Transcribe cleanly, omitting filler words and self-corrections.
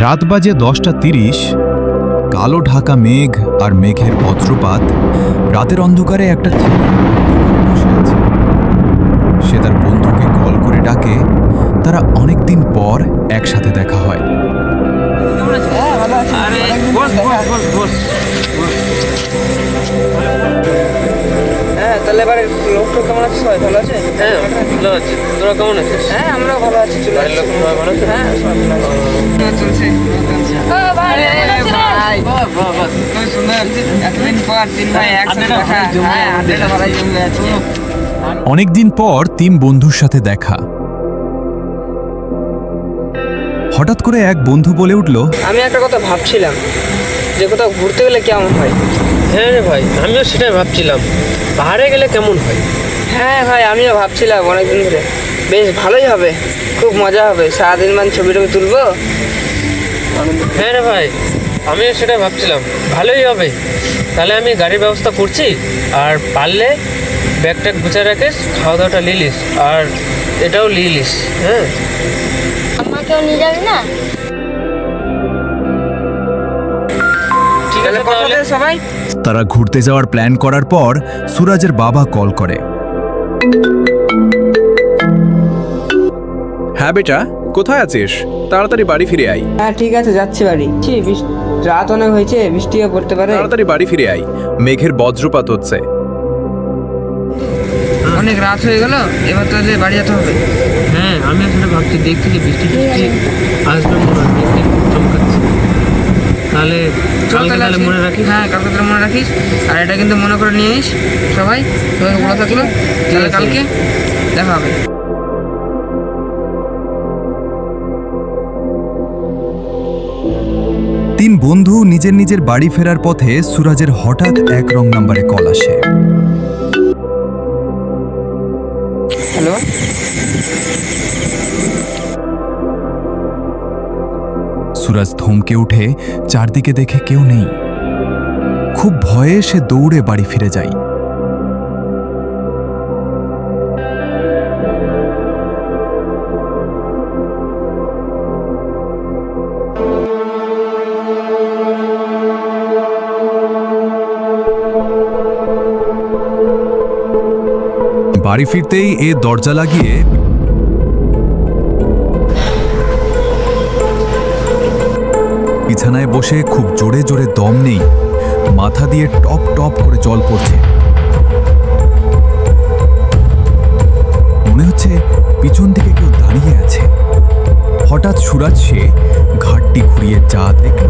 রাত বাজে 10:30। কালো ঢাকা মেঘ আর মেঘের বজ্রপাত। রাতের অন্ধকারে একটা ছেলে বসে আছে। সে তার বন্ধুকে কল করে ডাকে। তারা অনেকদিন পর একসাথে দেখা হয়। তাহলে এবারে লোকটা কেমন আছে? সবাই ভালো আছে? হ্যাঁ ভালো আছি। তোরা কেমন আছিস? হ্যাঁ আমরাও ভালো আছি। চলে বাড়ির লোক সবাই ভালো আছে? হ্যাঁ সবাই ভালো আছে। চলছে ভাই খুব সুন্দর। এতদিন পর তিন ভাই একসাথে দেখা। হ্যাঁ আড্ডাটা ভালোই জমে আছে। অনেকদিন পর তিন বন্ধুর সাথে দেখা। হঠাৎ করে এক বন্ধু বলে উঠল, আমি একটা কথা ভাবছিলাম যে কোথাও ঘুরতে গেলে কেমন হয়। হ্যাঁ রে ভাই, আমিও সেটাই ভাবছিলাম, পাহাড়ে গেলে কেমন হয়। হ্যাঁ ভাই আমিও ভাবছিলাম অনেকদিন ধরে বেশ ভালোই হবে, খুব মজা হবে। সারাদিন ছবি টবি তুলবো। হ্যাঁ রে ভাই, আমিও সেটাই ভাবছিলাম, ভালোই হবে। তাহলে আমি গাড়ির ব্যবস্থা করছি, আর পারলে ব্যাগটা গুছিয়ে রাখিস, খাওয়া দাওয়াটা লিলিস, আর এটাও লিলিস। হ্যাঁ আমাকেও নিয়ে যাবি না? ঠিক আছে তাহলে। সবাই তারা ঘুরতে যাওয়ার প্ল্যান করার পর সুরাজের বাবা কল করে। হ্যাঁ বেটা, কোথায় আছিস? তাড়াতাড়ি বাড়ি ফিরে আয়। হ্যাঁ ঠিক আছে যাচ্ছি বাড়ি। রাত অনেক হয়েছে, বৃষ্টিও পড়তে পারে। তাড়াতাড়ি বাড়ি ফিরে আয়, মেঘের বজ্রপাত হচ্ছে। অনেক রাত হয়ে গেল, এবার তাহলে বাড়ি যেতে হবে। হ্যাঁ আমিও সেটা ভাবছি, দেখছি যে বৃষ্টি আসবে মনে হয়, বৃষ্টি চমকাচ্ছে। তাহলে কালকে তাহলে মনে রাখিস। হ্যাঁ কালকে তাহলে মনে রাখিস, আর এটা কিন্তু মনে করে নিয়ে নিস সবাই। সবাইকে বলা থাকলো, তাহলে কালকে দেখা হবে। তিন বন্ধু নিজের নিজের বাড়ি ফেরার পথে সুরাজের হঠাৎ এক রং নাম্বারে কল আসে। হ্যালো, সুরাজ থমকে উঠে চারদিকে দেখে কেউ নেই। খুব ভয়ে সে দৌড়ে বাড়ি ফিরে যায়। বাড়ি ফিরতেই এ দরজা লাগিয়ে বিছানায় বসে খুব জোরে জোরে দম নেই, মাথা দিয়ে টপ টপ করে জল পড়ছে। মনে হচ্ছে পিছন দিকে কেউ দাঁড়িয়ে আছে। হঠাৎ সুরাজ সে ঘাটটি ঘুরিয়ে যা দেখল,